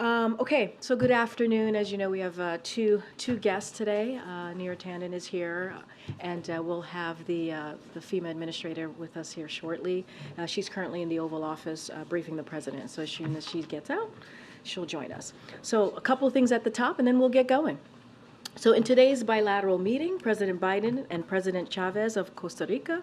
Okay, so good afternoon. As you know, we have two guests today. Neera Tanden is here, and we'll have the FEMA administrator with us here shortly. She's currently in the Oval Office briefing the president, so as soon as she gets out, she'll join us. So a couple of things at the top, and then we'll get going. So in today's bilateral meeting, President Biden and President Chavez of Costa Rica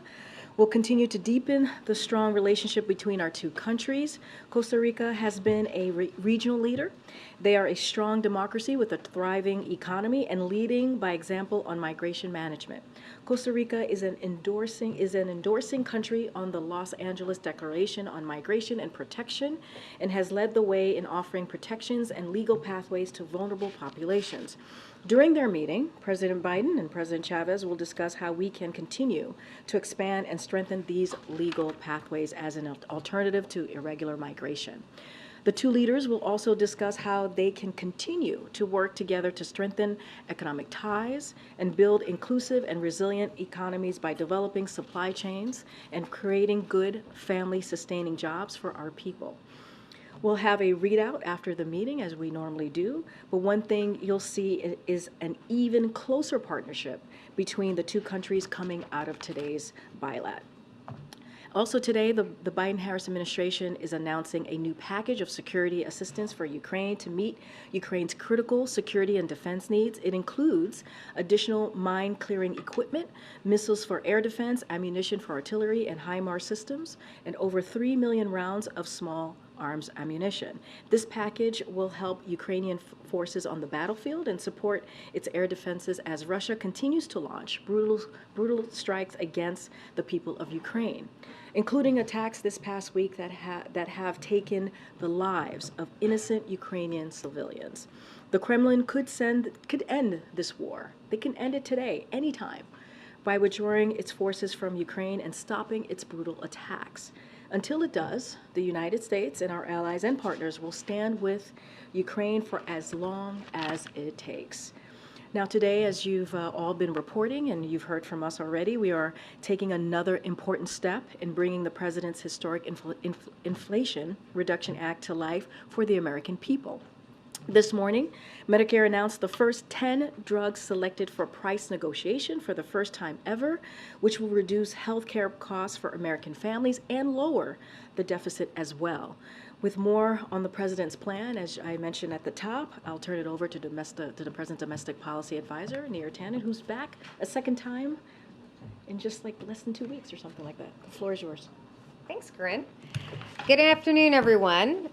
will continue to deepen the strong relationship between our two countries. Costa Rica has been a regional leader. They are a strong democracy with a thriving economy and leading by example on migration management. Costa Rica is an endorsing country on the Los Angeles Declaration on Migration and Protection and has led the way in offering protections and legal pathways to vulnerable populations. During their meeting, President Biden and President Chavez will discuss how we can continue to expand and strengthen these legal pathways as an alternative to irregular migration. The two leaders will also discuss how they can continue to work together to strengthen economic ties and build inclusive and resilient economies by developing supply chains and creating good family-sustaining jobs for our people. We'll have a readout after the meeting, as we normally do, but one thing you'll see is an even closer partnership between the two countries coming out of today's bilat. Also today, the Biden-Harris administration is announcing a new package of security assistance for Ukraine to meet Ukraine's critical security and defense needs. It includes additional mine-clearing equipment, missiles for air defense, ammunition for artillery and HIMARS systems, and over 3 million rounds of small arms ammunition. This package will help Ukrainian forces on the battlefield and support its air defenses as Russia continues to launch brutal strikes against the people of Ukraine, including attacks this past week that have taken the lives of innocent Ukrainian civilians. The Kremlin could end this war. They can end it today, anytime, by withdrawing its forces from Ukraine and stopping its brutal attacks. Until it does, the United States and our allies and partners will stand with Ukraine for as long as it takes. Now today, as you've all been reporting and you've heard from us already, we are taking another important step in bringing the President's historic Inflation Reduction Act to life for the American people. This morning, Medicare announced the first 10 drugs selected for price negotiation for the first time ever, which will reduce health care costs for American families and lower the deficit as well. With more on the President's plan, as I mentioned at the top, I'll turn it over to the President's Domestic Policy Advisor, Neera Tanden, who's back a second time in just like less than 2 weeks or something like that. The floor is yours. Thanks, Karine. Good afternoon, everyone.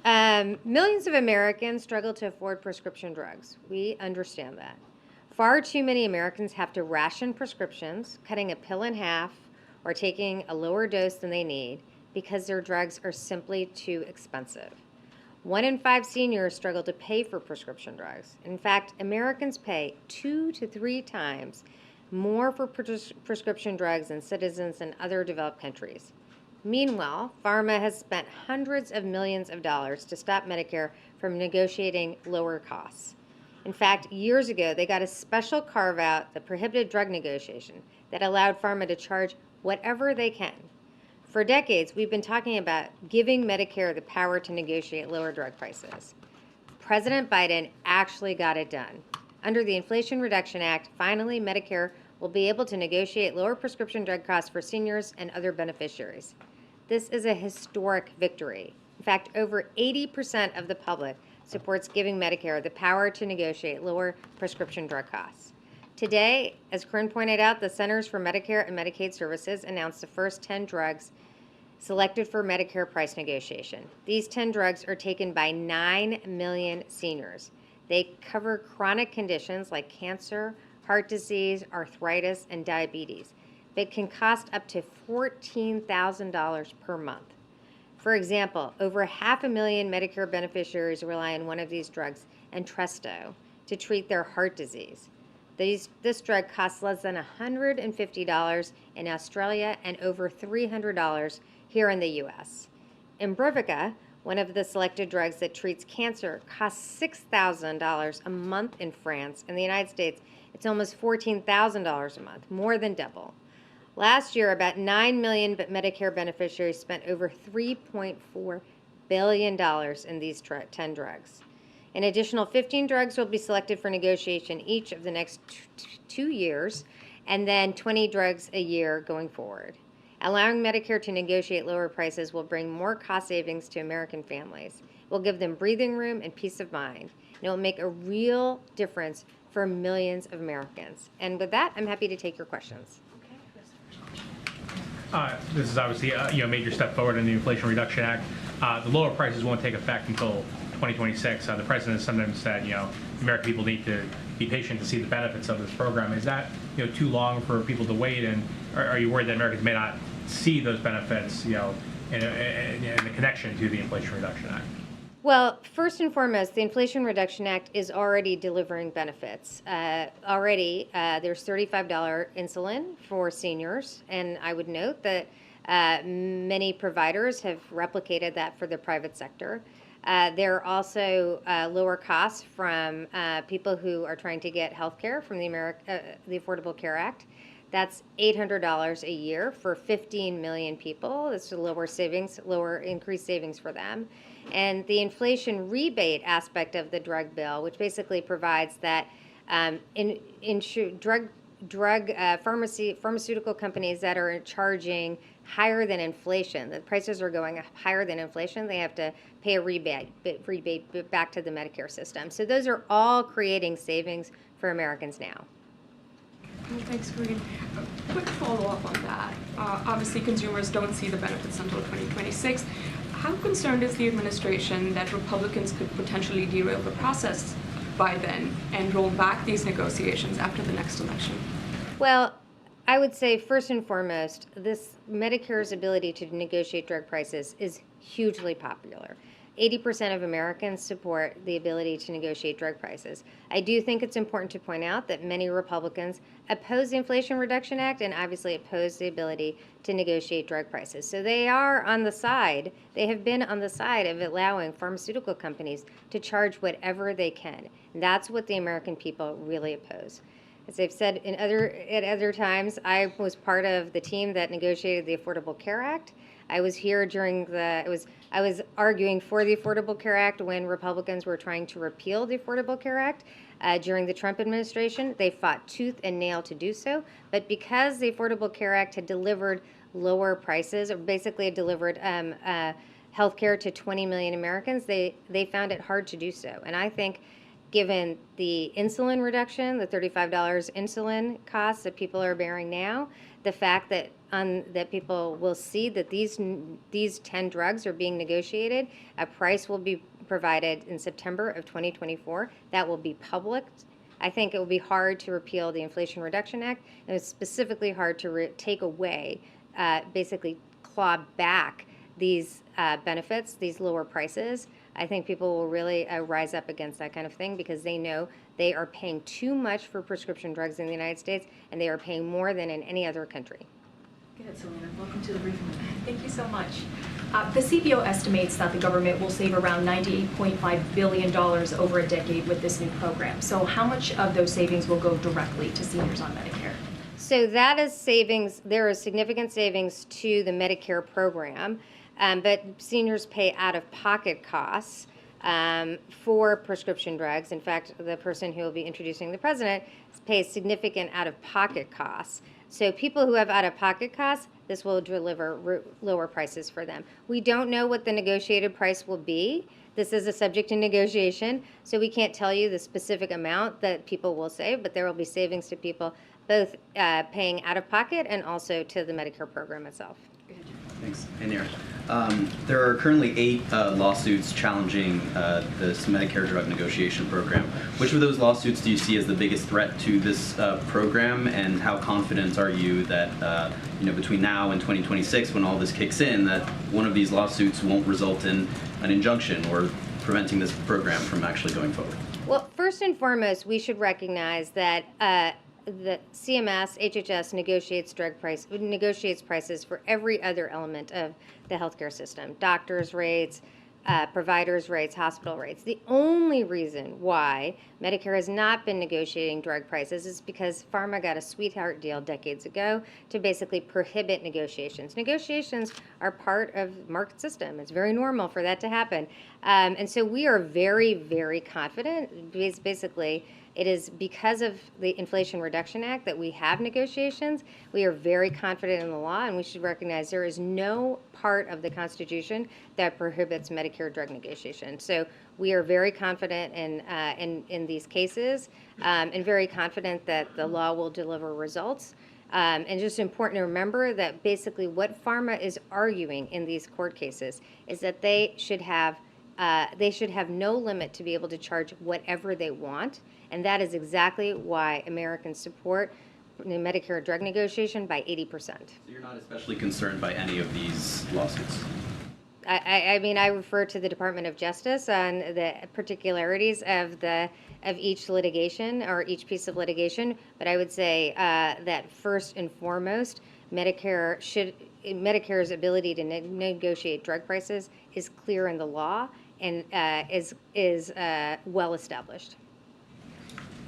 Millions of Americans struggle to afford prescription drugs. We understand that. Far too many Americans have to ration prescriptions, cutting a pill in half or taking a lower dose than they need because their drugs are simply too expensive. 1 in 5 seniors struggle to pay for prescription drugs. In fact, Americans pay 2 to 3 times more for prescription drugs than citizens in other developed countries. Meanwhile, pharma has spent hundreds of millions of dollars to stop Medicare from negotiating lower costs. In fact, years ago, they got a special carve-out that prohibited drug negotiation that allowed pharma to charge whatever they can. For decades, we've been talking about giving Medicare the power to negotiate lower drug prices. President Biden actually got it done. Under the Inflation Reduction Act, finally, Medicare will be able to negotiate lower prescription drug costs for seniors and other beneficiaries. This is a historic victory. In fact, over 80% of the public supports giving Medicare the power to negotiate lower prescription drug costs. Today, as Karine pointed out, the Centers for Medicare and Medicaid Services announced the first 10 drugs selected for Medicare price negotiation. These 10 drugs are taken by 9 million seniors. They cover chronic conditions like cancer, heart disease, arthritis, and diabetes. It can cost up to $14,000 per month. For example, over 500,000 Medicare beneficiaries rely on one of these drugs, Entresto, to treat their heart disease. This drug costs less than $150 in Australia and over $300 here in the U.S. Imbruvica, one of the selected drugs that treats cancer, costs $6,000 a month in France. In the United States, it's almost $14,000 a month, more than double. Last year, about 9 million Medicare beneficiaries spent over $3.4 billion in these 10 drugs. An additional 15 drugs will be selected for negotiation each of the next 2 years, and then 20 drugs a year going forward. Allowing Medicare to negotiate lower prices will bring more cost savings to American families. It will give them breathing room and peace of mind. And it will make a real difference for millions of Americans. And with that, I'm happy to take your questions. This is obviously a major step forward in the Inflation Reduction Act. The lower prices won't take effect until 2026. The president has sometimes said, American people need to be patient to see the benefits of this program. Is that too long for people to wait, and are you worried that Americans may not see those benefits, in the connection to the Inflation Reduction Act? Well, first and foremost, the Inflation Reduction Act is already delivering benefits. Already, there's $35 insulin for seniors, and I would note that many providers have replicated that for the private sector. There are also lower costs from people who are trying to get health care from the Affordable Care Act. That's $800 a year for 15 million people. That's lower savings, lower increased savings for them. And the inflation rebate aspect of the drug bill, which basically provides that pharmaceutical companies that are charging higher than inflation, the prices are going higher than inflation, they have to pay a rebate back to the Medicare system. So those are all creating savings for Americans now. Thanks, Karine. A quick follow-up on that. Obviously, consumers don't see the benefits until 2026. How concerned is the administration that Republicans could potentially derail the process by then and roll back these negotiations after the next election? Well, I would say first and foremost, this Medicare's ability to negotiate drug prices is hugely popular. 80% of Americans support the ability to negotiate drug prices. I do think it's important to point out that many Republicans oppose the Inflation Reduction Act and obviously oppose the ability to negotiate drug prices. So they are on the side, they have been on the side of allowing pharmaceutical companies to charge whatever they can. And that's what the American people really oppose. As I've said at other times, I was part of the team that negotiated the Affordable Care Act. I was here I was arguing for the Affordable Care Act when Republicans were trying to repeal the Affordable Care Act during the Trump administration. They fought tooth and nail to do so, but because the Affordable Care Act had delivered lower prices, or basically had delivered health care to 20 million Americans, they found it hard to do so. And I think given the insulin reduction, the $35 insulin costs that people are bearing now, the fact that that people will see that these 10 drugs are being negotiated, a price will be provided in September of 2024. That will be public. I think it will be hard to repeal the Inflation Reduction Act, and it's specifically hard to take away, basically claw back these benefits, these lower prices. I think people will really rise up against that kind of thing because they know they are paying too much for prescription drugs in the United States, and they are paying more than in any other country. Go ahead, Selena. Welcome to the briefing. Thank you so much. The CBO estimates that the government will save around $98.5 billion over a decade with this new program. So how much of those savings will go directly to seniors on Medicare? So that is savings. There is significant savings to the Medicare program, but seniors pay out-of-pocket costs for prescription drugs. In fact, the person who will be introducing the president pays significant out-of-pocket costs. So people who have out-of-pocket costs, this will deliver lower prices for them. We don't know what the negotiated price will be. This is a subject to negotiation, so we can't tell you the specific amount that people will save, but there will be savings to people both paying out-of-pocket and also to the Medicare program itself. Thanks. Hey, Neera. There are currently 8 lawsuits challenging this Medicare drug negotiation program. Which of those lawsuits do you see as the biggest threat to this program, and how confident are you that between now and 2026, when all this kicks in, that one of these lawsuits won't result in an injunction or preventing this program from actually going forward? Well, first and foremost, we should recognize that the CMS, HHS negotiates prices for every other element of the healthcare system: doctors' rates, providers' rates, hospital rates. The only reason why Medicare has not been negotiating drug prices is because pharma got a sweetheart deal decades ago to basically prohibit negotiations. Negotiations are part of the market system. It's very normal for that to happen. And so we are very, very confident. Basically, it is because of the Inflation Reduction Act that we have negotiations. We are very confident in the law, and we should recognize there is no part of the Constitution that prohibits Medicare drug negotiation. So we are very confident in these cases, and very confident that the law will deliver results. And just important to remember that basically what pharma is arguing in these court cases is that they should have no limit to be able to charge whatever they want. And that is exactly why Americans support the Medicare drug negotiation by 80%. So you're not especially concerned by any of these lawsuits? I mean, I refer to the Department of Justice on the particularities of each litigation or each piece of litigation, but I would say that first and foremost, Medicare's ability to negotiate drug prices is clear in the law and is well established.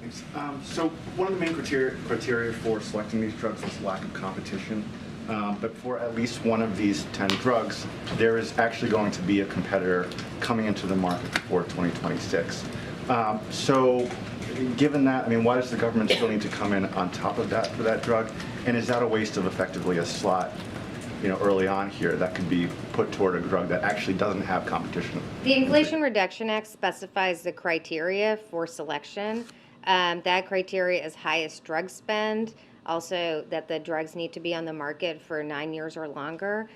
Thanks. So one of the main criteria for selecting these drugs was lack of competition. But for at least one of these 10 drugs, there is actually going to be a competitor coming into the market before 2026. So given that, I mean, why does the government still need to come in on top of that for that drug? And is that a waste of effectively a slot, early on here that could be put toward a drug that actually doesn't have competition? The Inflation Reduction Act specifies the criteria for selection. That criteria is highest drug spend, also that the drugs need to be on the market for 9 years or longer.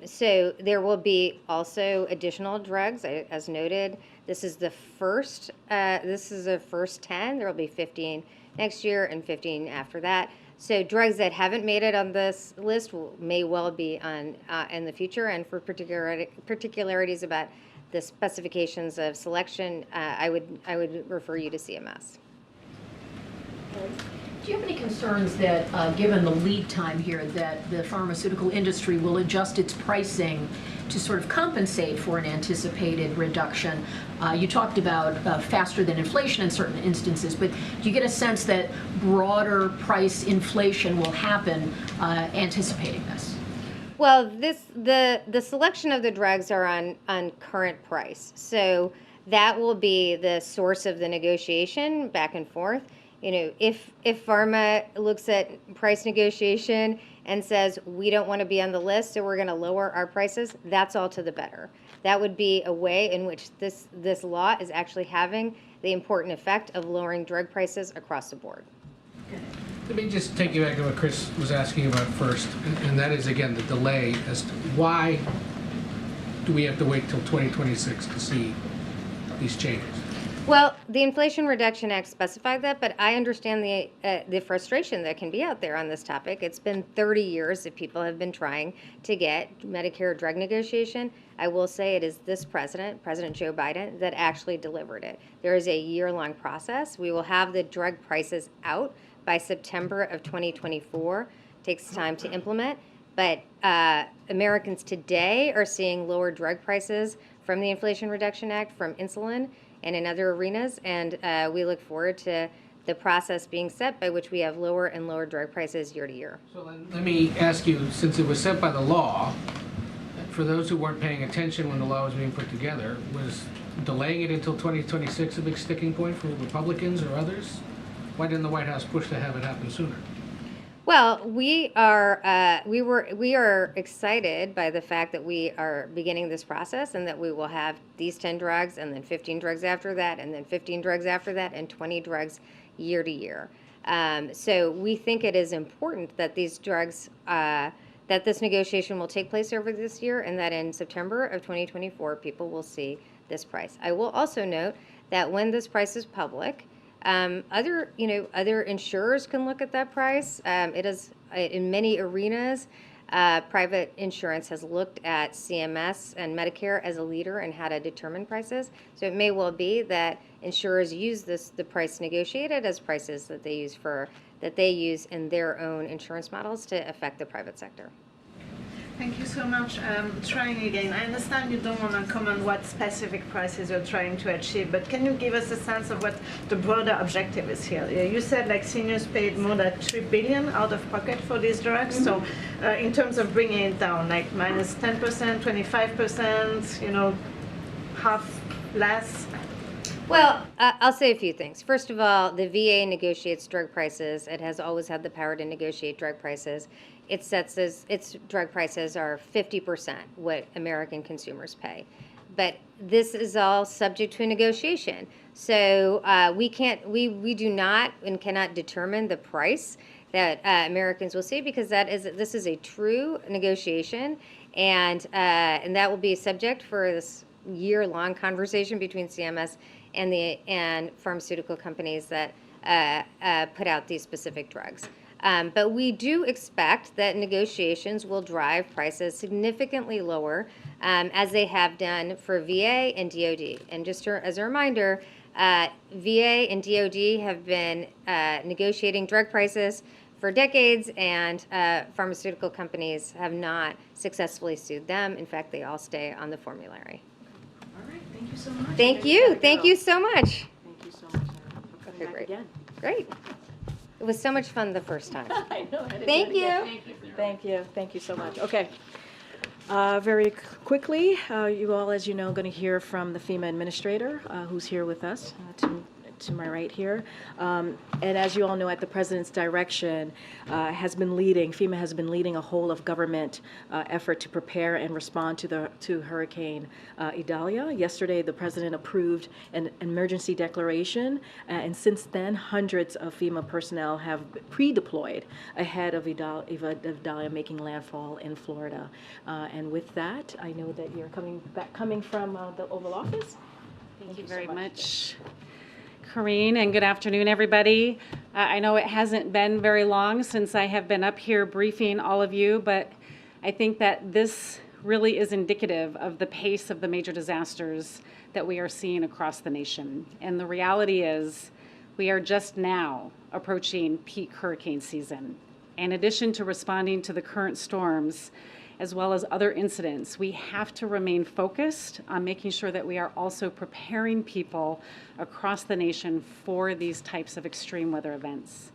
So there will be also additional drugs, as noted. This is the first 10. There will be 15 next year and 15 after that. So drugs that haven't made it on this list may well be on in the future. And for particularities about the specifications of selection, I would refer you to CMS. Do you have any concerns that, given the lead time here, that the pharmaceutical industry will adjust its pricing to sort of compensate for an anticipated reduction? You talked about faster than inflation in certain instances, but do you get a sense that broader price inflation will happen anticipating this? Well, the selection of the drugs are on current price, so that will be the source of the negotiation back and forth. If pharma looks at price negotiation and says we don't want to be on the list, so we're going to lower our prices, that's all to the better. That would be a way in which this law is actually having the important effect of lowering drug prices across the board. Let me just take you back to what Chris was asking about first, and that is, again, the delay as to why do we have to wait till 2026 to see these changes? Well, the Inflation Reduction Act specified that, but I understand the frustration that can be out there on this topic. It's been 30 years that people have been trying to get Medicare drug negotiation. I will say it is this president, President Joe Biden, that actually delivered it. There is a year-long process. We will have the drug prices out by September of 2024. It takes time to implement, but Americans today are seeing lower drug prices from the Inflation Reduction Act, from insulin, and in other arenas, and we look forward to the process being set by which we have lower and lower drug prices year to year. So let me ask you, since it was set by the law, for those who weren't paying attention when the law was being put together, was delaying it until 2026 a big sticking point for Republicans or others? Why didn't the White House push to have it happen sooner? Well, we are excited by the fact that we are beginning this process and that we will have these 10 drugs and then 15 drugs after that and then 15 drugs after that and 20 drugs year to year. So we think it is important that these drugs, that this negotiation will take place over this year and that in September of 2024 people will see this price. I will also note that when this price is public, other insurers can look at that price. It is in many arenas. Private insurance has looked at CMS and Medicare as a leader in how to determine prices. So it may well be that insurers use the price negotiated as prices that they use in their own insurance models to affect the private sector. Thank you so much. Trying again. I understand you don't want to comment what specific prices you're trying to achieve, but can you give us a sense of what the broader objective is here? You said like seniors paid more than $3 billion out of pocket for these drugs. So in terms of bringing it down, like minus 10%, 25%, you know, half less? Well, I'll say a few things. First of all, the VA negotiates drug prices. It has always had the power to negotiate drug prices. It sets its drug prices are 50% what American consumers pay. But this is all subject to a negotiation. So we do not and cannot determine the price that Americans will see, because this is a true negotiation, and that will be subject for this year-long conversation between CMS and pharmaceutical companies that put out these specific drugs. But we do expect that negotiations will drive prices significantly lower, as they have done for VA and DoD. And just as a reminder, VA and DoD have been negotiating drug prices for decades, and pharmaceutical companies have not successfully sued them. In fact, they all stay on the formulary. All right, thank you so much. Thank you. Thank you so much. Thank you so much for coming Okay, back great. again. Great. It was so much fun the first time. I know. I had to do Thank it again. you. Thank you. Thank you so much. Okay. Very quickly, you all, as you know, going to hear from the FEMA administrator, who's here with us to my right here. And as you all know, at the President's direction, FEMA has been leading a whole of government effort to prepare and respond to Hurricane Idalia. Yesterday, the President approved an emergency declaration, and since then, hundreds of FEMA personnel have pre-deployed ahead of Idalia making landfall in Florida. And with that, I know that you're coming from the Oval Office. Thank you very much, Karine, and good afternoon, everybody. I know it hasn't been very long since I have been up here briefing all of you, but I think that this really is indicative of the pace of the major disasters that we are seeing across the nation. And the reality is, we are just now approaching peak hurricane season. In addition to responding to the current storms, as well as other incidents, we have to remain focused on making sure that we are also preparing people across the nation for these types of extreme weather events.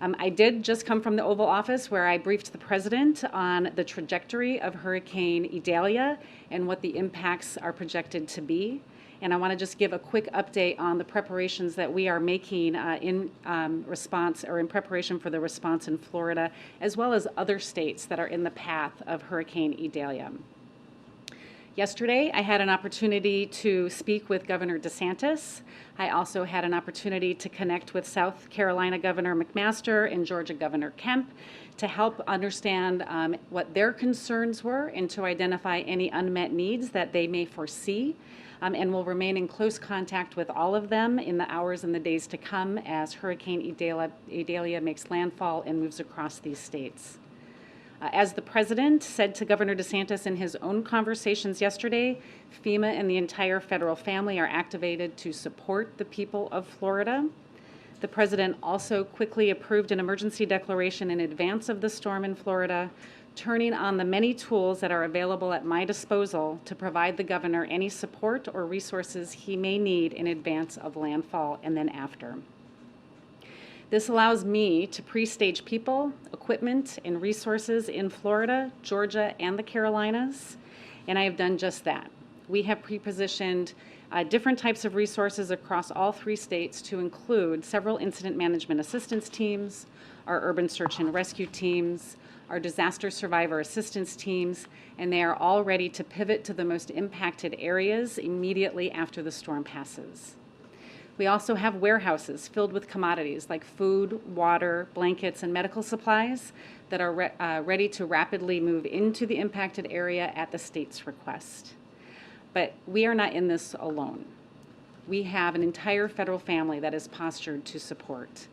I did just come from the Oval Office, where I briefed the President on the trajectory of Hurricane Idalia and what the impacts are projected to be. And I want to just give a quick update on the preparations that we are making in preparation for the response in Florida, as well as other states that are in the path of Hurricane Idalia. Yesterday, I had an opportunity to speak with Governor DeSantis. I also had an opportunity to connect with South Carolina Governor McMaster and Georgia Governor Kemp to help understand what their concerns were and to identify any unmet needs that they may foresee. And will remain in close contact with all of them in the hours and the days to come as Hurricane Idalia makes landfall and moves across these states. As the President said to Governor DeSantis in his own conversations yesterday, FEMA and the entire federal family are activated to support the people of Florida. The President also quickly approved an emergency declaration in advance of the storm in Florida, turning on the many tools that are available at my disposal to provide the governor any support or resources he may need in advance of landfall and then after. This allows me to pre-stage people, equipment, and resources in Florida, Georgia, and the Carolinas, and I have done just that. We have pre-positioned different types of resources across all 3 states to include several incident management assistance teams, our urban search and rescue teams, our disaster survivor assistance teams, and they are all ready to pivot to the most impacted areas immediately after the storm passes. We also have warehouses filled with commodities like food, water, blankets, and medical supplies that are ready to rapidly move into the impacted area at the state's request. But we are not in this alone. We have an entire federal family that is postured to support.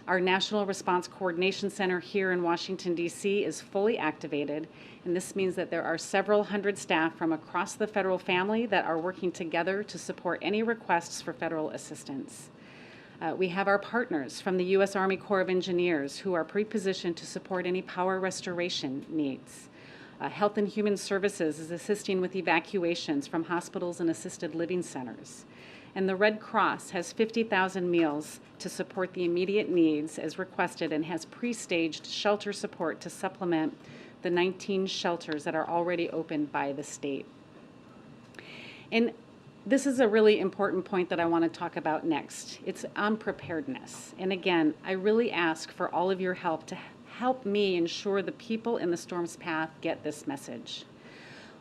Our National Response Coordination Center here in Washington, D.C. is fully activated, and this means that there are several hundred staff from across the federal family that are working together to support any requests for federal assistance. We have our partners from the U.S. Army Corps of Engineers who are pre-positioned to support any power restoration needs. Health and Human Services is assisting with evacuations from hospitals and assisted living centers. And the Red Cross has 50,000 meals to support the immediate needs as requested and has pre-staged shelter support to supplement the 19 shelters that are already opened by the state. And this is a really important point that I want to talk about next. It's on preparedness. And again, I really ask for all of your help to help me ensure the people in the storm's path get this message.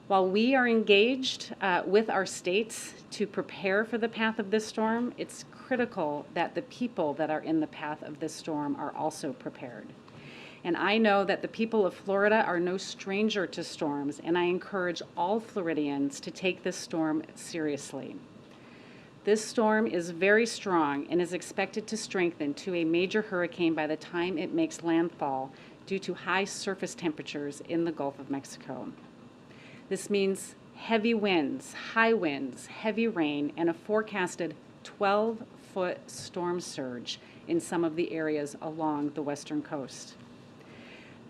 While we are engaged with our states to prepare for the path of this storm, it's critical that the people that are in the path of this storm are also prepared. And I know that the people of Florida are no stranger to storms, and I encourage all Floridians to take this storm seriously. This storm is very strong and is expected to strengthen to a major hurricane by the time it makes landfall due to high surface temperatures in the Gulf of Mexico. This means heavy winds, high winds, heavy rain, and a forecasted 12-foot storm surge in some of the areas along the western coast.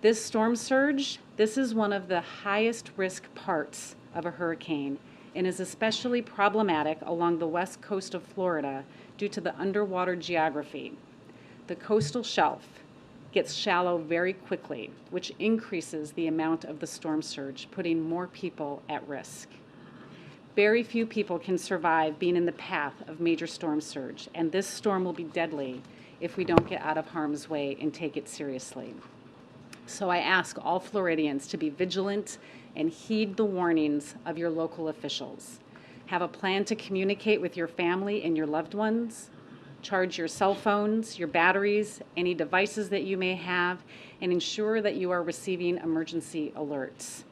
This storm surge, this is one of the highest risk parts of a hurricane and is especially problematic along the west coast of Florida due to the underwater geography. The coastal shelf gets shallow very quickly, which increases the amount of the storm surge, putting more people at risk. Very few people can survive being in the path of major storm surge, and this storm will be deadly if we don't get out of harm's way and take it seriously. So I ask all Floridians to be vigilant and heed the warnings of your local officials. Have a plan to communicate with your family and your loved ones. Charge your cell phones, your batteries, any devices that you may have, and ensure that you are receiving emergency alerts.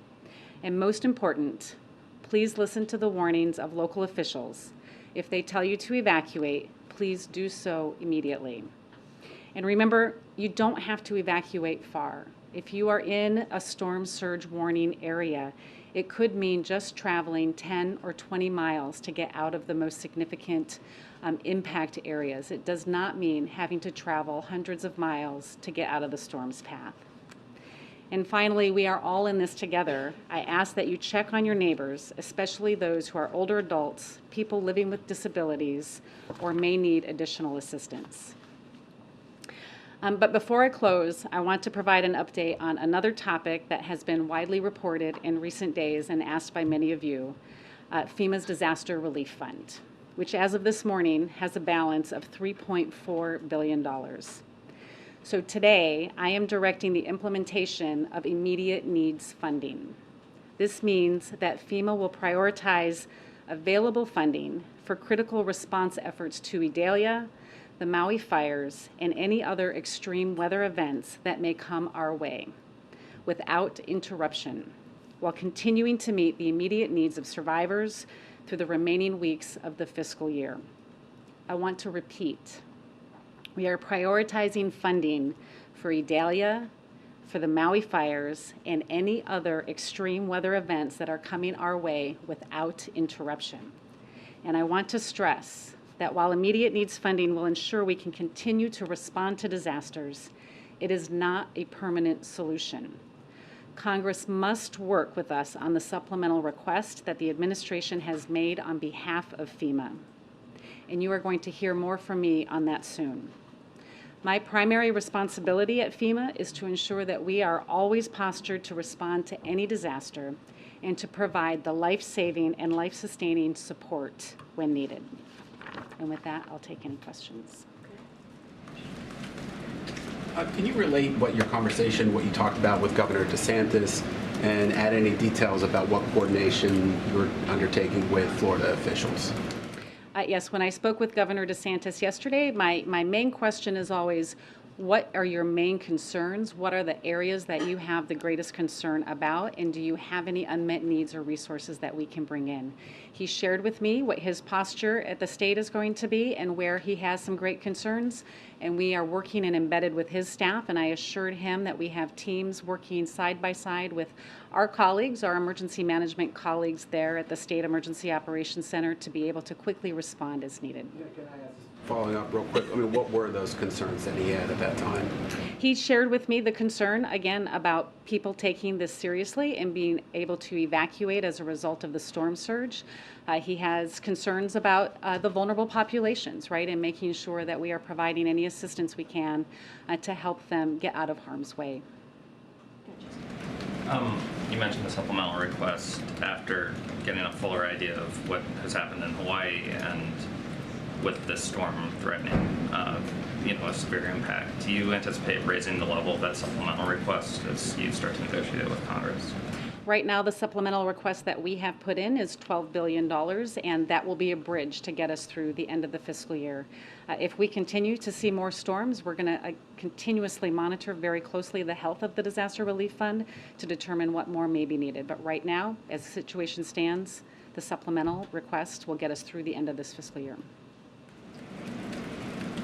And most important, please listen to the warnings of local officials. If they tell you to evacuate, please do so immediately. And remember, you don't have to evacuate far. If you are in a storm surge warning area, it could mean just traveling 10 or 20 miles to get out of the most significant impact areas. It does not mean having to travel hundreds of miles to get out of the storm's path. And finally, we are all in this together. I ask that you check on your neighbors, especially those who are older adults, people living with disabilities, or may need additional assistance. But before I close, I want to provide an update on another topic that has been widely reported in recent days and asked by many of you, FEMA's Disaster Relief Fund, which as of this morning has a balance of $3.4 billion. So today, I am directing the implementation of immediate needs funding. This means that FEMA will prioritize available funding for critical response efforts to Idalia, the Maui fires, and any other extreme weather events that may come our way without interruption, while continuing to meet the immediate needs of survivors through the remaining weeks of the fiscal year. I want to repeat, we are prioritizing funding for Idalia, for the Maui fires, and any other extreme weather events that are coming our way without interruption. And I want to stress that while immediate needs funding will ensure we can continue to respond to disasters, it is not a permanent solution. Congress must work with us on the supplemental request that the administration has made on behalf of FEMA. And you are going to hear more from me on that soon. My primary responsibility at FEMA is to ensure that we are always postured to respond to any disaster and to provide the life-saving and life-sustaining support when needed. And with that, I'll take any questions. Can you relate what you talked about with Governor DeSantis, and add any details about what coordination you're undertaking with Florida officials? Yes, when I spoke with Governor DeSantis yesterday, my main question is always, what are your main concerns? What are the areas that you have the greatest concern about? And do you have any unmet needs or resources that we can bring in? He shared with me what his posture at the state is going to be and where he has some great concerns. And we are working and embedded with his staff. And I assured him that we have teams working side by side with our colleagues, our emergency management colleagues there at the State Emergency Operations Center to be able to quickly respond as needed. Following up real quick, I mean, what were those concerns that he had at that time? He shared with me the concern, again, about people taking this seriously and being able to evacuate as a result of the storm surge. He has concerns about the vulnerable populations, right, and making sure that we are providing any assistance we can to help them get out of harm's way. You mentioned the supplemental request after getting a fuller idea of what has happened in Hawaii and with this storm threatening, a severe impact. Do you anticipate raising the level of that supplemental request as you start to negotiate it with Congress? Right now, the supplemental request that we have put in is $12 billion, and that will be a bridge to get us through the end of the fiscal year. If we continue to see more storms, we're going to continuously monitor very closely the health of the Disaster Relief Fund to determine what more may be needed. But right now, as the situation stands, the supplemental request will get us through the end of this fiscal year.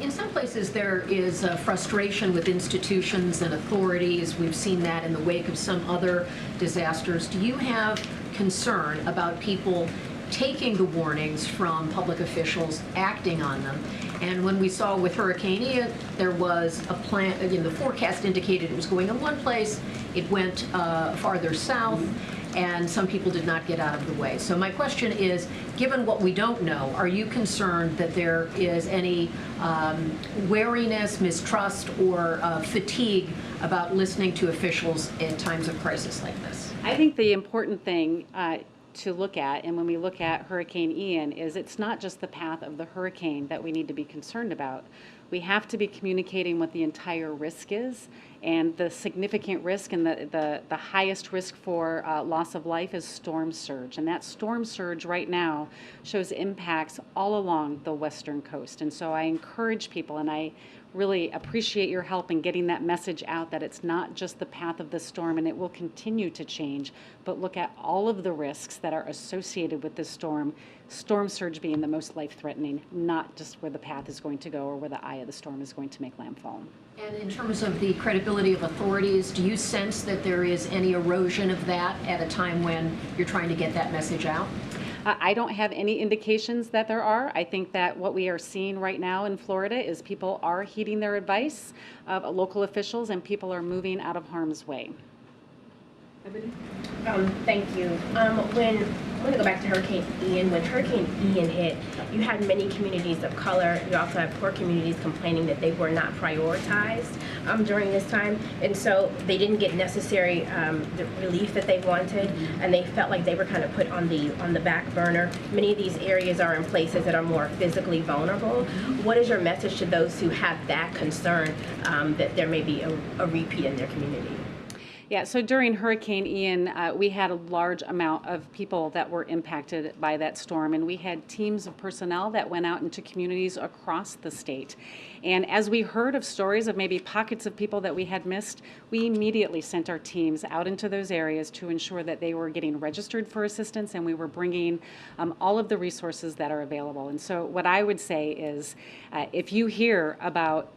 In some places, there is frustration with institutions and authorities. We've seen that in the wake of some other disasters. Do you have concern about people taking the warnings from public officials, acting on them? And when we saw with Hurricane Ian, there was a plan, again, the forecast indicated it was going in one place, it went farther south, and some people did not get out of the way. So my question is, given what we don't know, are you concerned that there is any wariness, mistrust, or fatigue about listening to officials in times of crisis like this? I think the important thing to look at, and when we look at Hurricane Ian, is it's not just the path of the hurricane that we need to be concerned about. We have to be communicating what the entire risk is, and the significant risk and the highest risk for loss of life is storm surge. And that storm surge right now shows impacts all along the western coast. And so I encourage people, and I really appreciate your help in getting that message out, that it's not just the path of the storm and it will continue to change, but look at all of the risks that are associated with this storm surge being the most life-threatening, not just where the path is going to go or where the eye of the storm is going to make landfall. And in terms of the credibility of authorities, do you sense that there is any erosion of that at a time when you're trying to get that message out? I don't have any indications that there are. I think that what we are seeing right now in Florida is people are heeding their advice of local officials and people are moving out of harm's way. Thank you. I want to go back to Hurricane Ian. When Hurricane Ian hit, you had many communities of color. You also had poor communities complaining that they were not prioritized during this time, and so they didn't get necessary the relief that they wanted, and they felt like they were kind of put on the back burner. Many of these areas are in places that are more physically vulnerable. What is your message to those who have that concern that there may be a repeat in their community? Yeah, so during Hurricane Ian, we had a large amount of people that were impacted by that storm, and we had teams of personnel that went out into communities across the state. And as we heard of stories of maybe pockets of people that we had missed, we immediately sent our teams out into those areas to ensure that they were getting registered for assistance, and we were bringing all of the resources that are available. And so what I would say is, if you hear about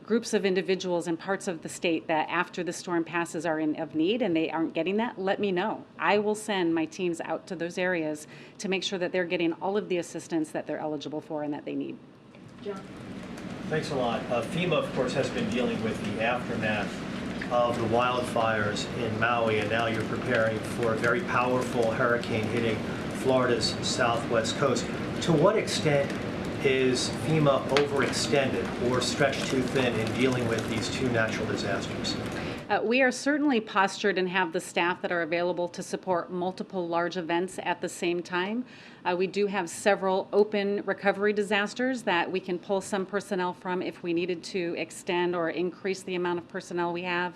groups of individuals in parts of the state that after the storm passes are in of need and they aren't getting that, let me know. I will send my teams out to those areas to make sure that they're getting all of the assistance that they're eligible for and that they need. John. Thanks a lot. FEMA, of course, has been dealing with the aftermath of the wildfires in Maui, and now you're preparing for a very powerful hurricane hitting Florida's southwest coast. To what extent is FEMA overextended or stretched too thin in dealing with these two natural disasters? We are certainly postured and have the staff that are available to support multiple large events at the same time. We do have several open recovery disasters that we can pull some personnel from if we needed to extend or increase the amount of personnel we have.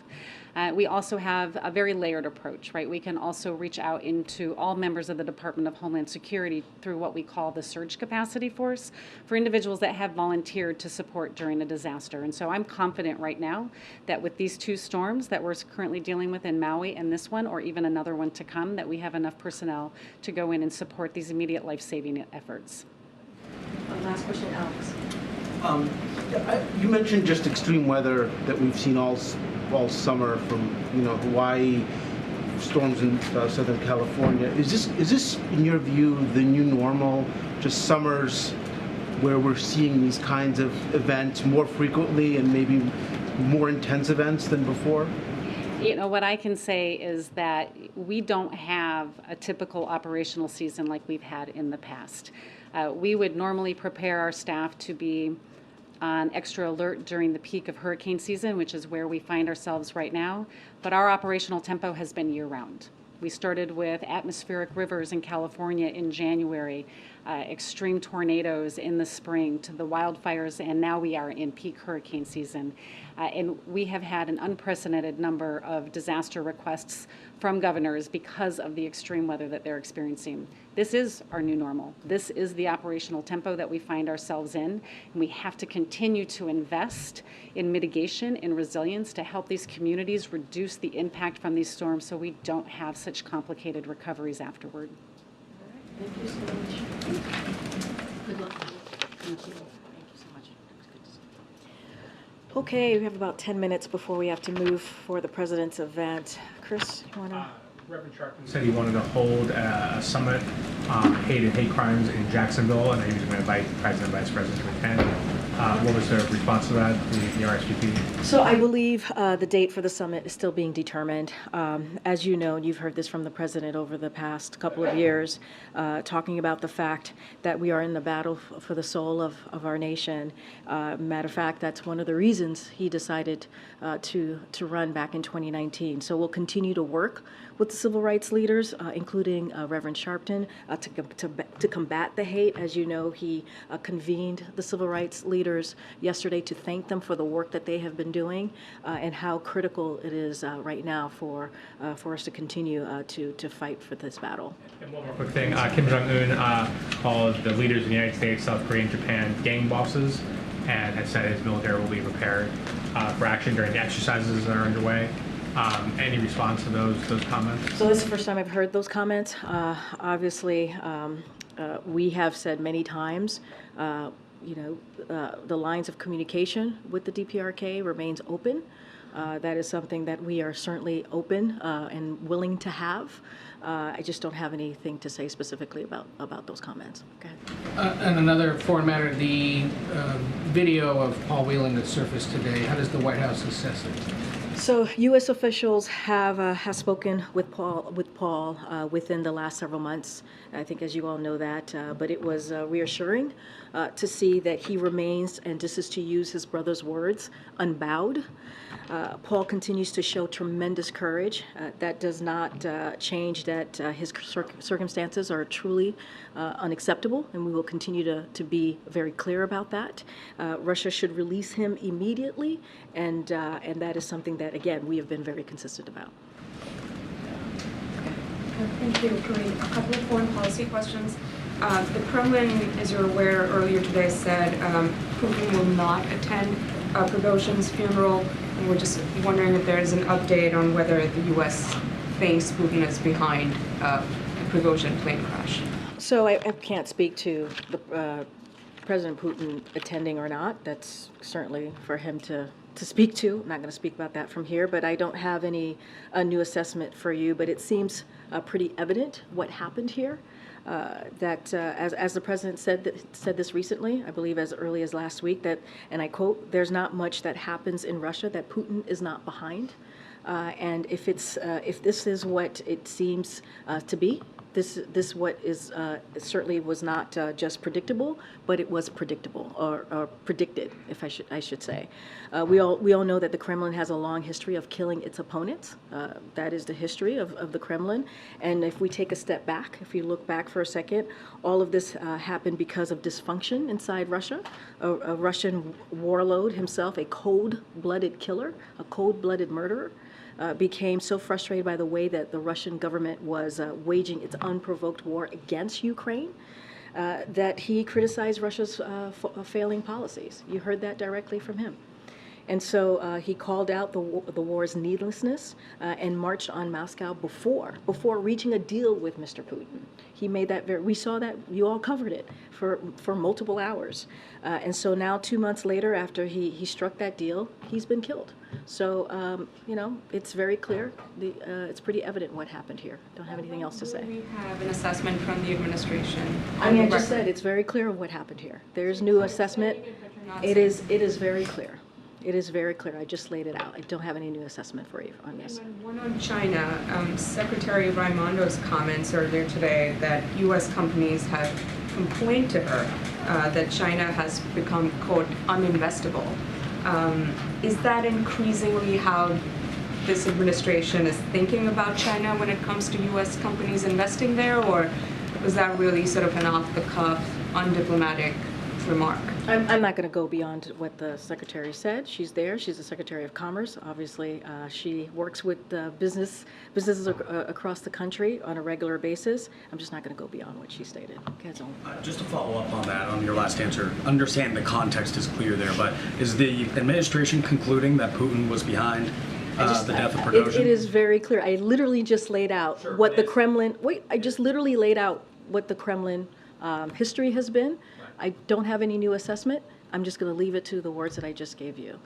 We also have a very layered approach, right? We can also reach out into all members of the Department of Homeland Security through what we call the surge capacity force for individuals that have volunteered to support during a disaster. And so I'm confident right now that with these two storms that we're currently dealing with in Maui and this one, or even another one to come, that we have enough personnel to go in and support these immediate life-saving efforts. Last question, Alex. You mentioned just extreme weather that we've seen all summer from Hawaii, storms in Southern California. Is this, in your view, the new normal? Just summers where we're seeing these kinds of events more frequently and maybe more intense events than before? You know, what I can say is that we don't have a typical operational season like we've had in the past. We would normally prepare our staff to be on extra alert during the peak of hurricane season, which is where we find ourselves right now, but our operational tempo has been year-round. We started with atmospheric rivers in California in January, extreme tornadoes in the spring, to the wildfires, and now we are in peak hurricane season. And we have had an unprecedented number of disaster requests from governors because of the extreme weather that they're experiencing. This is our new normal. This is the operational tempo that we find ourselves in, and we have to continue to invest in mitigation and resilience to help these communities reduce the impact from these storms so we don't have such complicated recoveries afterward. Thank you so much. Good luck. Thank you. Okay, we have about 10 minutes before we have to move for the president's event. Chris, you want to? Reverend Sharpton said he wanted to hold a summit on hate and hate crimes in Jacksonville, and he was going to invite the president and vice president to attend. What was the response to that, the RSVP? So I believe the date for the summit is still being determined. As you know, and you've heard this from the president over the past couple of years, talking about the fact that we are in the battle for the soul of our nation. Matter of fact, that's one of the reasons he decided to run back in 2019. So we'll continue to work with the civil rights leaders, including Reverend Sharpton, to combat the hate. As you know, he convened the civil rights leaders yesterday to thank them for the work that they have been doing and how critical it is right now for us to continue to fight for this battle. And one more quick thing, Kim Jong-un called the leaders in the United States, South Korea, and Japan gang bosses, and has said his military will be prepared for action during the exercises that are underway. Any response to those comments? So this is the first time I've heard those comments. Obviously, we have said many times, the lines of communication with the DPRK remains open. That is something that we are certainly open and willing to have. I just don't have anything to say specifically about those comments. Go ahead. And another foreign matter, the video of Paul Whelan that surfaced today, how does the White House assess it? So U.S. officials have spoken with Paul within the last several months. I think, as you all know that, but it was reassuring to see that he remains, and this is to use his brother's words, unbowed. Paul continues to show tremendous courage. That does not change that his circumstances are truly unacceptable, and we will continue to be very clear about that. Russia should release him immediately, and that is something that, again, we have been very consistent about. Thank you, Karine. A couple of foreign policy questions. The Kremlin, as you're aware, earlier today said Putin will not attend Prigozhin's funeral, and we're just wondering if there is an update on whether the U.S. thinks Putin is behind the Prigozhin plane crash. So I can't speak to the President Putin attending or not. That's certainly for him to speak to. I'm not going to speak about that from here, but I don't have any new assessment for you. But it seems pretty evident what happened here. That as the president said this recently, I believe as early as last week, that, and I quote, "There's not much that happens in Russia that Putin is not behind." And if this is what it seems to be, this what is certainly was not just predictable, but it was predictable or predicted, if I should say. We all know that the Kremlin has a long history of killing its opponents. That is the history of the Kremlin. And if we take a step back, if you look back for a second, all of this happened because of dysfunction inside Russia. A Russian warlord himself, a cold-blooded killer, a cold-blooded murderer, became so frustrated by the way that the Russian government was waging its unprovoked war against Ukraine that he criticized Russia's failing policies. You heard that directly from him. And so he called out the war's needlessness and marched on Moscow before reaching a deal with Mr. Putin. He made that we saw that, you all covered it for multiple hours. And so now 2 months later, after he struck that deal, he's been killed. So, it's very clear. It's pretty evident what happened here. Don't have anything else to say. We have an assessment from the administration. I just said it's very clear what happened here. There's new assessment. It is very clear. It is very clear. I just laid it out. I don't have any new assessment for you on this. And one on China. Secretary Raimondo's comments earlier today that U.S. companies have complained to her that China has become, quote, uninvestable. Is that increasingly how this administration is thinking about China when it comes to U.S. companies investing there, or was that really sort of an off-the-cuff, undiplomatic remark? I'm not going to go beyond what the secretary said. She's there. She's the Secretary of Commerce. Obviously, she works with businesses across the country on a regular basis. I'm just not going to go beyond what she stated. Just to follow up on that, on your last answer, understand the context is clear there, but is the administration concluding that Putin was behind the death of Prigozhin? It is very clear. I literally just laid out what the Kremlin. I just literally laid out what the Kremlin history has been. I don't have any new assessment. I'm just going to leave it to the words that I just gave you.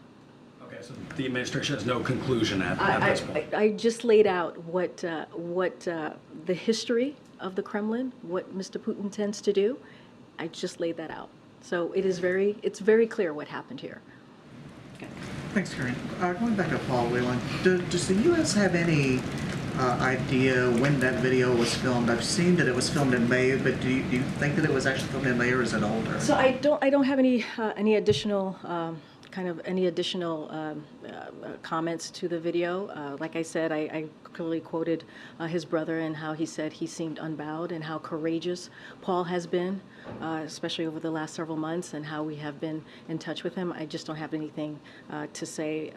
Okay, so the administration has no conclusion at this point. I just laid out what the history of the Kremlin, what Mr. Putin tends to do. I just laid that out. So it's very clear what happened here. Thanks, Karine. Going back to Paul Whelan, does the U.S. have any idea when that video was filmed? I've seen that it was filmed in May, but do you think that it was actually filmed in May, or is it older? So I don't have any additional comments to the video. Like I said, I clearly quoted his brother and how he said he seemed unbowed and how courageous Paul has been, especially over the last several months, and how we have been in touch with him. I just don't have anything to say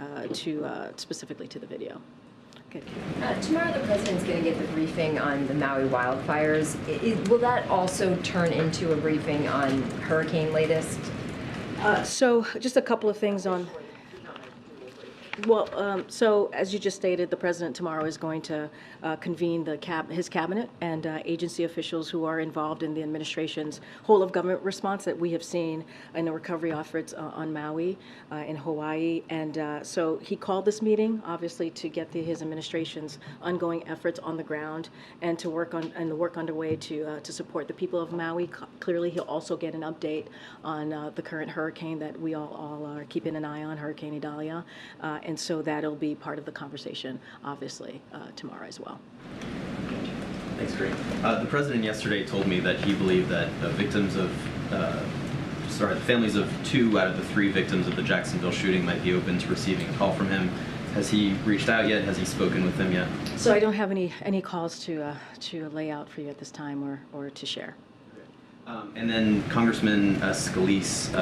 specifically to the video. Tomorrow the president's going to get the briefing on the Maui wildfires. Will that also turn into a briefing on hurricane latest? So just a couple of things on. Well, so as you just stated, the president tomorrow is going to convene his cabinet and agency officials who are involved in the administration's whole of government response that we have seen in the recovery efforts on Maui, in Hawaii. And so he called this meeting, obviously, to get his administration's ongoing efforts on the ground and to work underway to support the people of Maui. Clearly, he'll also get an update on the current hurricane that we all are keeping an eye on, Hurricane Idalia. And so that'll be part of the conversation, obviously, tomorrow as well. Thanks, Karine. The president yesterday told me that he believed that the families of 2 out of the 3 victims of the Jacksonville shooting might be open to receiving a call from him. Has he reached out yet? Has he spoken with them yet? So I don't have any calls to lay out for you at this time or to share. And then Congressman Scalise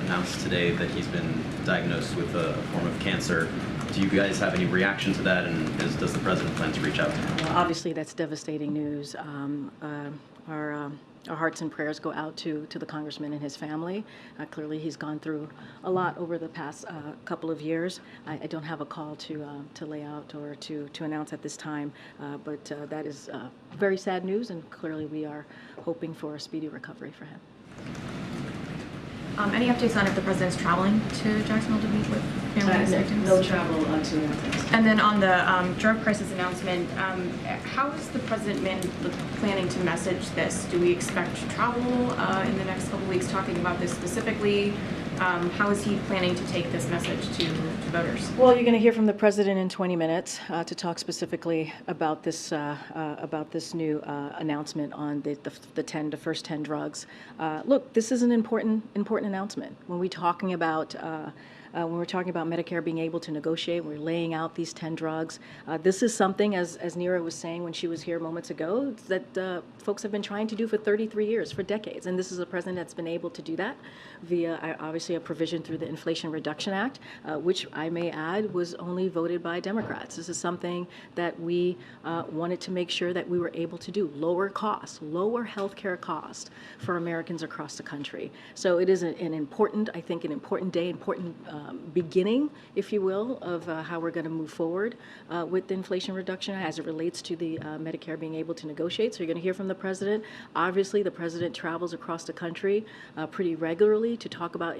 announced today that he's been diagnosed with a form of cancer. Do you guys have any reaction to that, and does the president plan to reach out to him? Well, obviously, that's devastating news. Our hearts and prayers go out to the congressman and his family. Clearly, he's gone through a lot over the past couple of years. I don't have a call to lay out or to announce at this time, but that is very sad news, and clearly we are hoping for a speedy recovery for him. Any updates on if the president's traveling to Jacksonville to meet with families victims? No travel to announcements. And then on the drug prices announcement, how is the president planning to message this? Do we expect travel in the next couple weeks talking about this specifically? How is he planning to take this message to voters? Well, you're going to hear from the president in 20 minutes to talk specifically about this new announcement on the first 10 drugs. Look, this is an important announcement when we're talking about Medicare being able to negotiate. We're laying out these 10 drugs. This is something, as Neera was saying when she was here moments ago, that folks have been trying to do for 33 years, for decades. And this is a president that's been able to do that via, obviously, a provision through the Inflation Reduction Act, which I may add was only voted by Democrats. This is something that we wanted to make sure that we were able to do. Lower costs, lower health care costs for Americans across the country. So it is an important day, important beginning, if you will, of how we're going to move forward with the Inflation Reduction Act as it relates to the Medicare being able to negotiate. So you're going to hear from the president. Obviously, the president travels across the country pretty regularly to talk about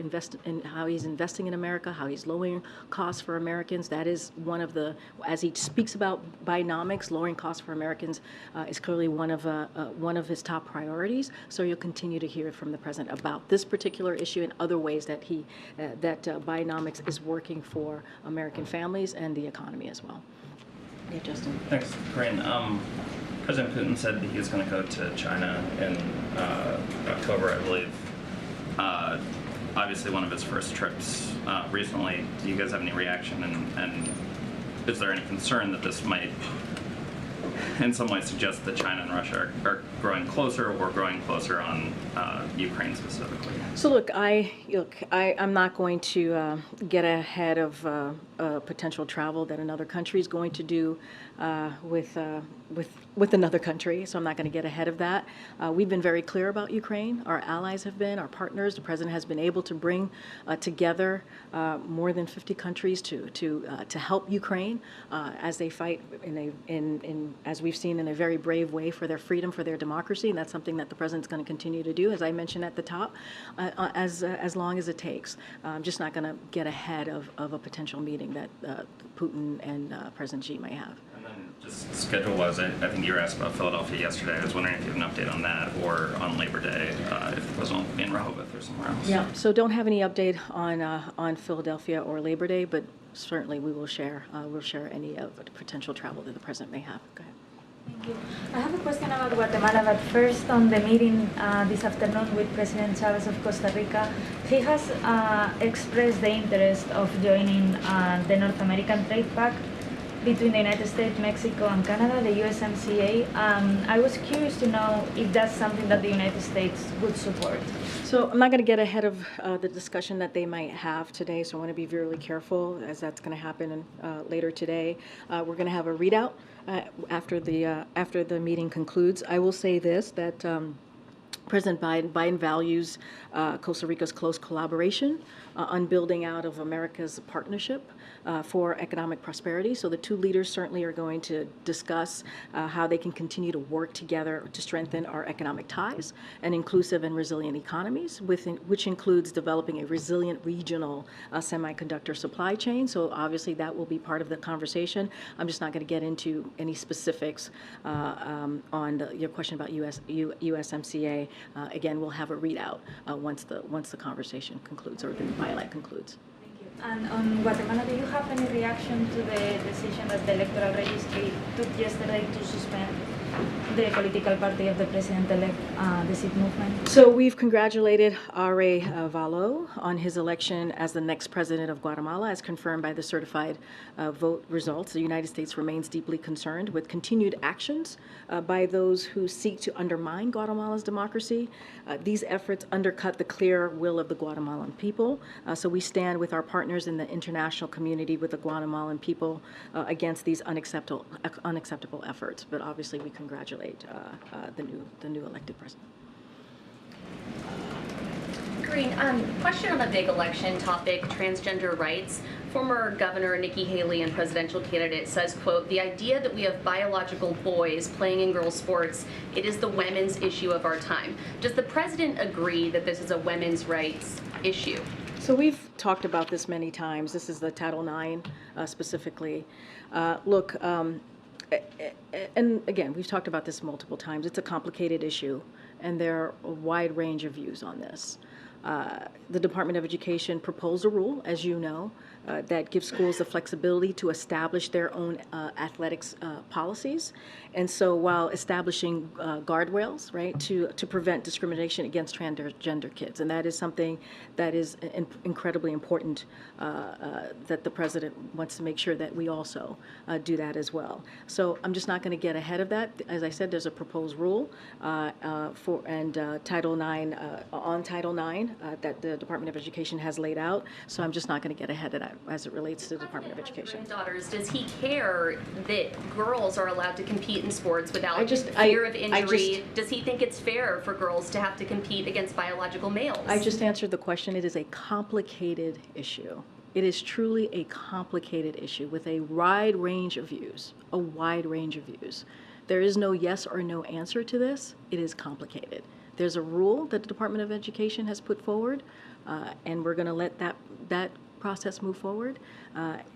how he's investing in America, how he's lowering costs for Americans. That is one of the, as he speaks about Bidenomics, lowering costs for Americans is clearly one of his top priorities. So you'll continue to hear from the president about this particular issue and other ways that Bidenomics is working for American families and the economy as well. Yeah, Justin. Thanks, Karine. President Putin said that he was going to go to China in October, I believe. Obviously, one of his first trips recently. Do you guys have any reaction, and is there any concern that this might, in some ways, suggest that China and Russia are growing closer or growing closer on Ukraine specifically? So look, I'm not going to get ahead of potential travel that another country is going to do with another country. So I'm not going to get ahead of that. We've been very clear about Ukraine. Our allies have been, our partners. The president has been able to bring together more than 50 countries to help Ukraine as they fight as we've seen, in a very brave way for their freedom, for their democracy, and that's something that the president's going to continue to do, as I mentioned at the top, as long as it takes. I'm just not going to get ahead of a potential meeting that Putin and President Xi may have. And then just schedule-wise, I think you were asked about Philadelphia yesterday. I was wondering if you have an update on that or on Labor Day, if it was in Rehoboth or somewhere else. Yeah, so don't have any update on Philadelphia or Labor Day, but certainly we will share any of the potential travel that the president may have. Go ahead. Thank you. I have a question about Guatemala, but first on the meeting this afternoon with President Chavez of Costa Rica, he has expressed the interest of joining the North American Trade Pact between the United States, Mexico, and Canada, the USMCA. I was curious to know if that's something that the United States would support. So I'm not going to get ahead of the discussion that they might have today, so I want to be really careful, as that's going to happen later today. We're going to have a readout after the meeting concludes. I will say this, that President Biden values Costa Rica's close collaboration on building out of America's partnership for economic prosperity. So the two leaders certainly are going to discuss how they can continue to work together to strengthen our economic ties and inclusive and resilient economies, which includes developing a resilient regional semiconductor supply chain. So obviously that will be part of the conversation. I'm just not going to get into any specifics on your question about USMCA. Again, we'll have a readout once the conversation concludes or the dialogue concludes. And on Guatemala, do you have any reaction to the decision that the electoral registry took yesterday to suspend the political party of the president-elect, the SID movement? So we've congratulated R.A. Valo on his election as the next president of Guatemala, as confirmed by the certified vote results. The United States remains deeply concerned with continued actions by those who seek to undermine Guatemala's democracy. These efforts undercut the clear will of the Guatemalan people. So we stand with our partners in the international community, with the Guatemalan people, against these unacceptable efforts. But obviously, we congratulate the new elected president. Karine, question on the big election topic, transgender rights. Former Governor Nikki Haley and presidential candidate says, quote, "The idea that we have biological boys playing in girls' sports, it is the women's issue of our time." Does the president agree that this is a women's rights issue? So we've talked about this many times. This is the Title IX specifically. Look, and again, we've talked about this multiple times. It's a complicated issue, and there are a wide range of views on this. The Department of Education proposed a rule, as you know, that gives schools the flexibility to establish their own athletics policies. And so while establishing guardrails, right, to prevent discrimination against transgender kids. And that is something that is incredibly important, that the president wants to make sure that we also do that as well. So I'm just not going to get ahead of that. As I said, there's a proposed rule Title IX, on Title IX that the Department of Education has laid out. So I'm just not going to get ahead of that as it relates to the Department of Education. Daughters, does he care that girls are allowed to compete in sports without fear of injury? Does he think it's fair for girls to have to compete against biological males? I just answered the question. It is a complicated issue. It is truly a complicated issue with a wide range of views, a wide range of views. There is no yes or no answer to this. It is complicated. There's a rule that the Department of Education has put forward, and we're going to let that process move forward.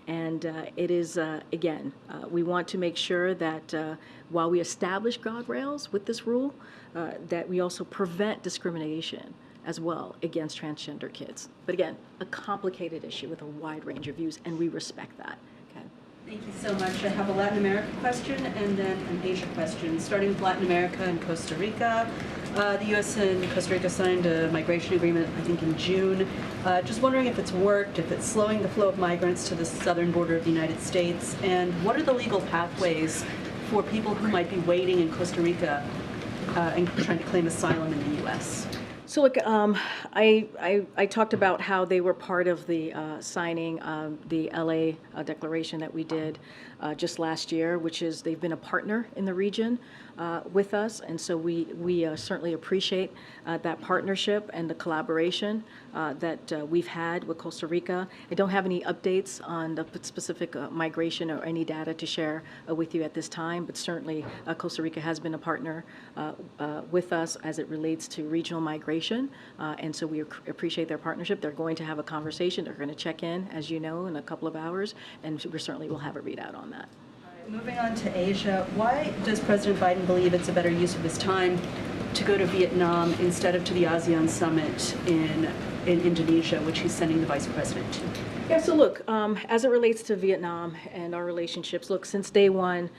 It is, again, we want to make sure that while we establish guardrails with this rule, that we also prevent discrimination as well against transgender kids. But again, a complicated issue with a wide range of views, and we respect that. Okay. Thank you so much. I have a Latin America question and then an Asia question. Starting with Latin America and Costa Rica. The U.S. and Costa Rica signed a migration agreement, I think, in June. Just wondering if it's worked, if it's slowing the flow of migrants to the southern border of the United States, and what are the legal pathways for people who might be waiting in Costa Rica and trying to claim asylum in the U.S.? So look, I talked about how they were part of the signing the LA declaration that we did just last year, which is they've been a partner in the region with us, and so we certainly appreciate that partnership and the collaboration that we've had with Costa Rica. I don't have any updates on the specific migration or any data to share with you at this time, but certainly Costa Rica has been a partner with us as it relates to regional migration, and so we appreciate their partnership. They're going to have a conversation. They're going to check in, as you know, in a couple of hours, and we certainly will have a readout on that. Moving on to Asia, why does President Biden believe it's a better use of his time to go to Vietnam instead of to the ASEAN summit in Indonesia, which he's sending the vice president to? Yeah, so look, as it relates to Vietnam and our relationships, look, since day one,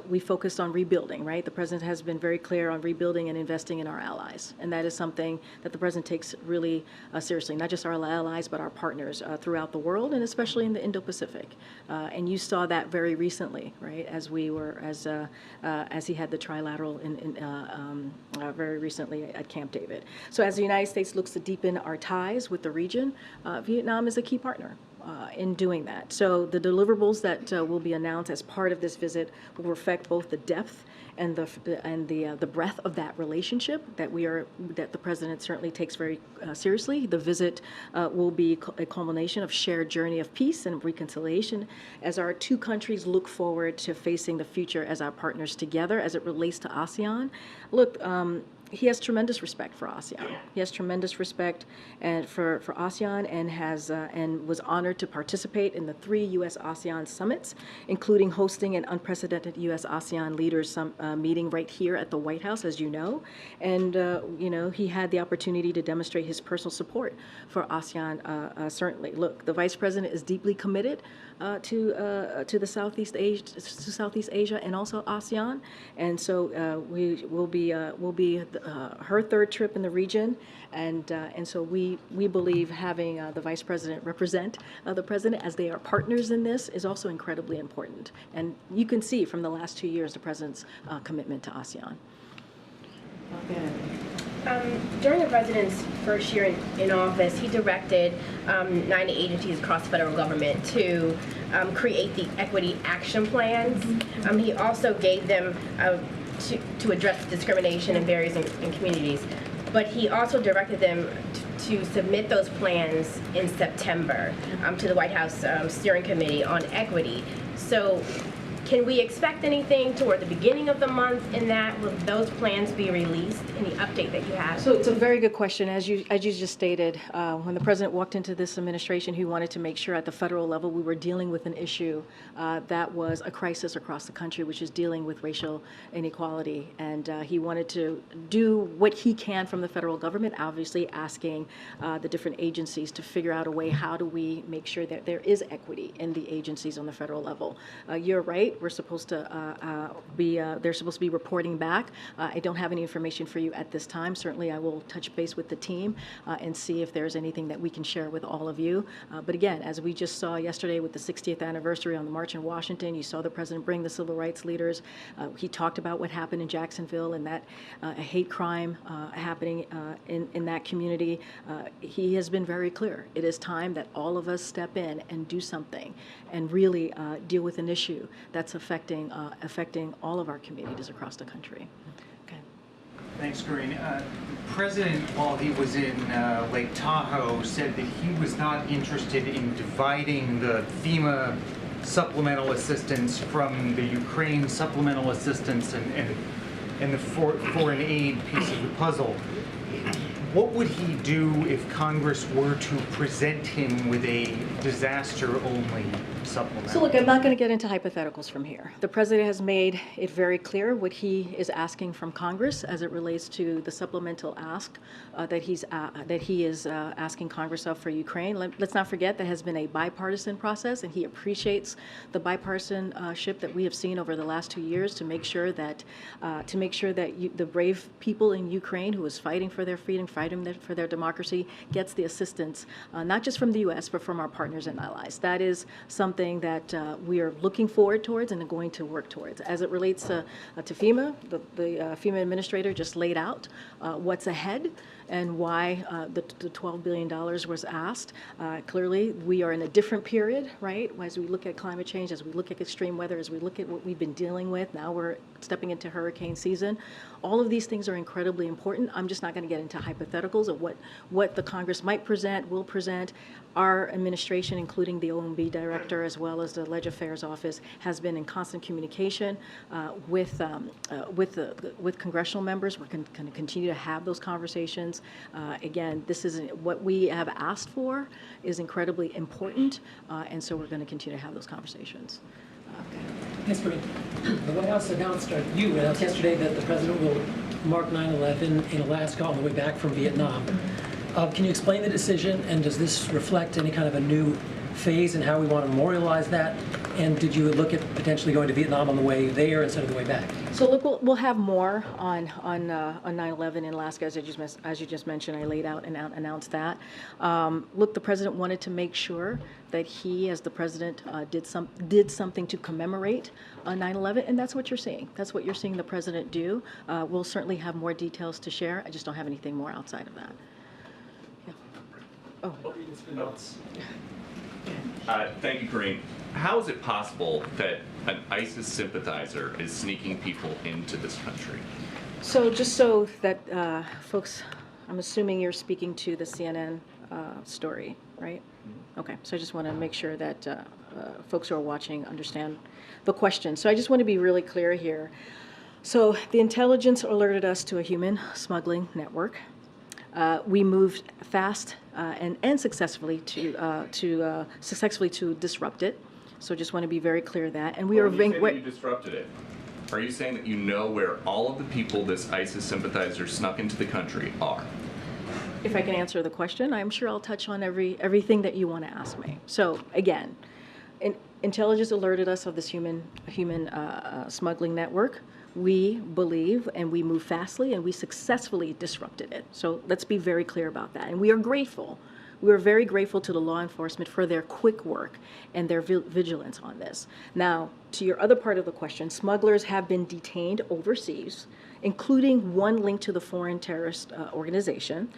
we focused on rebuilding, right? The president has been very clear on rebuilding and investing in our allies. And that is something that the president takes really seriously, not just our allies, but our partners throughout the world, and especially in the Indo-Pacific. And you saw that very recently, right? As he had the trilateral very recently at Camp David. So as the United States looks to deepen our ties with the region, Vietnam is a key partner in doing that. So the deliverables that will be announced as part of this visit will reflect both the depth and the breadth of that relationship that the president certainly takes very seriously. The visit will be a culmination of shared journey of peace and reconciliation as our two countries look forward to facing the future as our partners together as it relates to ASEAN. Look, he has tremendous respect for ASEAN. He has tremendous respect for ASEAN and was honored to participate in the 3 U.S.-ASEAN summits, including hosting an unprecedented U.S.-ASEAN leaders meeting right here at the White House, as you know. And he had the opportunity to demonstrate his personal support for ASEAN. Certainly, look, the Vice President is deeply committed to the Southeast Asia and also ASEAN, and so we will be her 3rd trip in the region, and so we believe having the Vice President represent the President as they are partners in this is also incredibly important. And you can see from the last 2 years the President's commitment to ASEAN. During the president's first year in office, he directed 90 agencies across the federal government to create the equity action plans. He also gave them to address discrimination and barriers in communities. But he also directed them to submit those plans in September to the White House Steering Committee on Equity. So can we expect anything toward the beginning of the month in that? Will those plans be released? Any update that you have? So it's a very good question. As you just stated, when the president walked into this administration, he wanted to make sure at the federal level we were dealing with an issue that was a crisis across the country, which is dealing with racial inequality. And he wanted to do what he can from the federal government, obviously asking the different agencies to figure out a way, how do we make sure that there is equity in the agencies on the federal level. You're right. We're supposed to they're supposed to be reporting back. I don't have any information for you at this time. Certainly, I will touch base with the team and see if there's anything that we can share with all of you. But again, as we just saw yesterday with the 60th anniversary on the March in Washington, you saw the president bring the civil rights leaders. He talked about what happened in Jacksonville and that a hate crime happening in that community. He has been very clear. It is time that all of us step in and do something and really deal with an issue that's affecting all of our communities across the country. Okay. Thanks, Karine. President, while he was in Lake Tahoe, said that he was not interested in dividing the FEMA supplemental assistance from the Ukraine supplemental assistance and the foreign aid piece of the puzzle. What would he do if Congress were to present him with a disaster-only supplement? So look, I'm not going to get into hypotheticals from here. The president has made it very clear what he is asking from Congress as it relates to the supplemental ask that he is asking Congress of for Ukraine. Let's not forget that has been a bipartisan process, and he appreciates the bipartisanship that we have seen over the last 2 years to make sure that the brave people in Ukraine who is fighting for their freedom, fighting for their democracy, gets the assistance not just from the U.S. but from our partners and allies. That is something that we are looking forward towards and are going to work towards. As it relates to FEMA, the FEMA administrator just laid out what's ahead and why the $12 billion was asked. Clearly, we are in a different period, right? As we look at climate change, as we look at extreme weather, as we look at what we've been dealing with, now we're stepping into hurricane season. All of these things are incredibly important. I'm just not going to get into hypotheticals of what the Congress might present, will present. Our administration, including the OMB director as well as the Leg Affairs Office, has been in constant communication with congressional members. We're going to continue to have those conversations. Again, this is what we have asked for is incredibly important, and so we're going to continue to have those conversations. Yes, Karine. The White House announced, or you announced yesterday, that the president will mark 9/11 in Alaska on the way back from Vietnam. Can you explain the decision, and does this reflect any kind of a new phase in how we want to memorialize that? And did you look at potentially going to Vietnam on the way there instead of the way back? So look, we'll have more on 9/11 in Alaska, as you just mentioned. I laid out and announced that. Look, the president wanted to make sure that he, as the president, did something to commemorate 9/11, and that's what you're seeing. That's what you're seeing the president do. We'll certainly have more details to share. I just don't have anything more outside of that. Yeah. Oh. Thank you, Karine. How is it possible that an ISIS sympathizer is sneaking people into this country? So just so that folks, I'm assuming you're speaking to the CNN story, right? Okay, so I just want to make sure that folks who are watching understand the question. So I just want to be really clear here. So the intelligence alerted us to a human smuggling network. We moved fast and successfully to disrupt it. So just want to be very clear that. And we are being. You disrupted it. Are you saying that you know where all of the people this ISIS sympathizer snuck into the country are? If I can answer the question, I'm sure I'll touch on everything that you want to ask me. So again, intelligence alerted us of this human smuggling network. We believe and we move fastly and we successfully disrupted it. So let's be very clear about that. And we are grateful. We are very grateful to the law enforcement for their quick work and their vigilance on this. Now, to your other part of the question, smugglers have been detained overseas, including one linked to the foreign terrorist organization.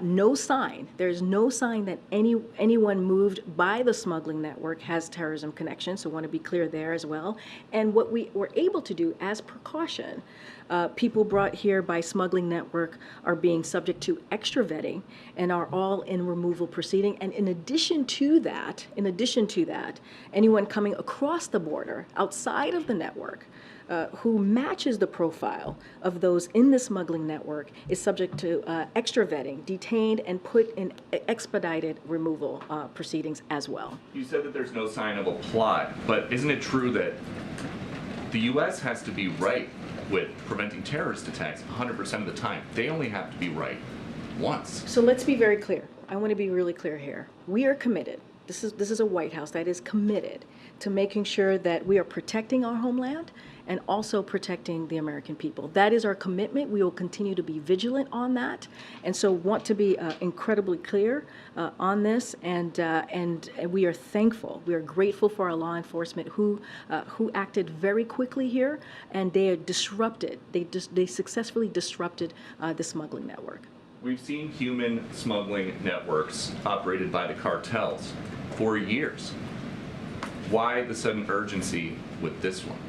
No sign, there's no sign that anyone moved by the smuggling network has terrorism connections, so I want to be clear there as well. And what we were able to do as precaution, people brought here by smuggling network are being subject to extra vetting and are all in removal proceeding. And in addition to that, anyone coming across the border outside of the network who matches the profile of those in the smuggling network is subject to extra vetting, detained, and put in expedited removal proceedings as well. You said that there's no sign of a plot, but isn't it true that the U.S. has to be right with preventing terrorist attacks 100% of the time? They only have to be right once. So let's be very clear. I want to be really clear here. We are committed. This is a White House that is committed to making sure that we are protecting our homeland and also protecting the American people. That is our commitment. We will continue to be vigilant on that, and so want to be incredibly clear on this. And we are thankful. We are grateful for our law enforcement who acted very quickly here, and they are disrupted. They successfully disrupted the smuggling network. We've seen human smuggling networks operated by the cartels for years. Why the sudden urgency with this one?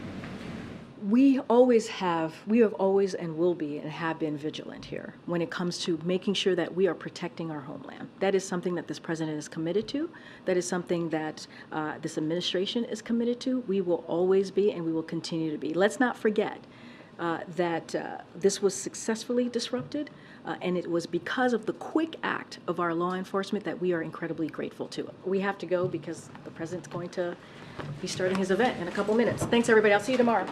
we have always and will be and have been vigilant here when it comes to making sure that we are protecting our homeland. That is something that this president is committed to. That is something that this administration is committed to. We will always be and we will continue to be. Let's not forget that this was successfully disrupted, and it was because of the quick act of our law enforcement that we are incredibly grateful to. We have to go because the president's going to be starting his event in a couple minutes. Thanks, everybody. I'll see you tomorrow.